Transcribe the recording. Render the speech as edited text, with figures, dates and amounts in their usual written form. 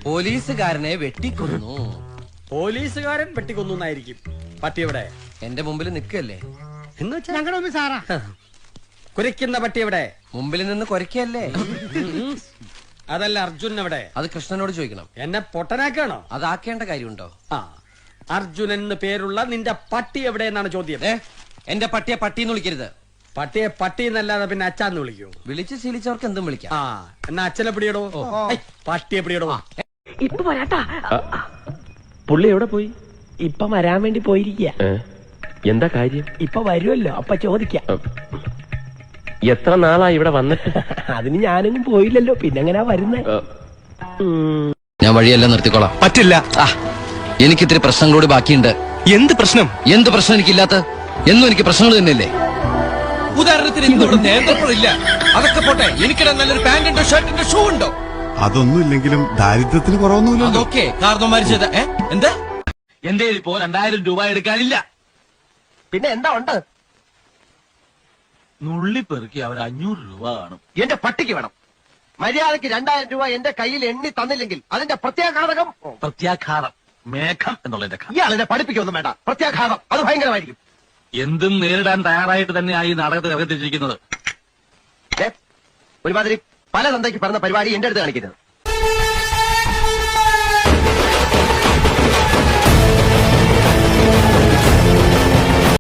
പോലീസുകാരനെ വെട്ടിക്കൊന്നു. പോലീസുകാരൻ വെട്ടിക്കൊന്നു എന്നായിരിക്കും. പട്ടി എവിടെ? എന്റെ മുമ്പിൽ നിൽക്കല്ലേ. എന്ന് വെച്ചാ ഞങ്ങളുടെ മുമ്പിൽ സാറാ. കുരയ്ക്കുന്ന പട്ടി എവിടെ? മുമ്പിൽ നിന്ന് കുരയ്ക്കല്ലേ. അതല്ല, അർജുൻ എവിടെ? അത് കൃഷ്ണനോട് ചോദിക്കണം. എന്നെ പൊട്ടനാക്കാണോ? അതാക്കേണ്ട കാര്യമുണ്ടോ? ആ, അർജുൻ എന്ന് പേരുള്ള നിന്റെ പട്ടി എവിടെ എന്നാണ് ചോദ്യം. എന്റെ പട്ടിയെ പട്ടിന്ന് വിളിക്കരുത്. പട്ടിയെ പട്ടി എന്നല്ലാതെ പിന്നെ അച്ഛന്ന് വിളിക്കൂ? വിളിച്ച് ശീലിച്ചവർക്ക് എന്തും വിളിക്കാം. ആ, എന്നാ അച്ഛനെ പിടിയിടോ. പട്ടിയെ പിടിയിടോ. ഇപ്പൊ വരാട്ടാ. പുള്ളി എവിടെ പോയി? ഇപ്പൊ വരാൻ വേണ്ടി പോയിരിക്കുക. എന്താ കാര്യം? ഇപ്പൊ വരുമല്ലോ, അപ്പൊ ചോദിക്കാം. എത്ര നാളാ ഇവിടെ വന്നിട്ട്? അതിന് ഞാനൊന്നും പോയില്ലല്ലോ, പിന്നെങ്ങനാ വരുന്നേ? ഞാൻ വഴിയെല്ലാം നിർത്തിക്കോളാം. പറ്റില്ല. എനിക്കിത്തിരി പ്രശ്നങ്ങളോട് ബാക്കിയുണ്ട്. എന്ത് പ്രശ്നം? എന്ത് പ്രശ്നം എനിക്കില്ലാത്ത? എന്നും എനിക്ക് പ്രശ്നങ്ങൾ തന്നെയല്ലേ. ഉദാഹരണത്തിന് എന്തുകൊണ്ട് നേന്ത്രപ്പഴമില്ല? അതൊക്കെ പോട്ടെ, എനിക്കിടാൻ നല്ലൊരു പാന്റുണ്ടോ ഷർട്ടുണ്ടോ ഷൂ ഉണ്ടോ? അതൊന്നും ഇല്ലെങ്കിലും ദാരിദ്ര്യത്തിന് കുറവൊന്നുമില്ല. അതൊക്കെ കാരണം മരിച്ചത്. എന്താ എന്റെ ഇപ്പോ 2000 രൂപ എടുക്കാനില്ല. പിന്നെ എന്താ ഉണ്ട്? നുള്ളിപ്പെറുക്കി അവർ 500 രൂപ കാണും. എന്റെ പട്ടിക്ക് വേണം. മര്യാദക്ക് 2000 രൂപ എന്റെ കയ്യിൽ എണ്ണി തന്നില്ലെങ്കിൽ അതിന്റെ പ്രത്യാഘാതകം. പ്രത്യാഘാതം, മേഘം എന്നുള്ളതിന്റെ ഇയാളെന്നെ പഠിപ്പിക്കൊന്നും വേണ്ട. പ്രത്യാഘാതം അത് ഭയങ്കരമായിരിക്കും. എന്തും നേരിടാൻ തയ്യാറായിട്ട് തന്നെയായി നാടകത്തിൽ ഇറങ്ങിത്തിരിക്കുന്നത്. ഒരുമാതിരി പല തന്തയ്ക്ക് പറഞ്ഞ പരിപാടി എന്റെ അടുത്ത് കാണിക്കരുത്.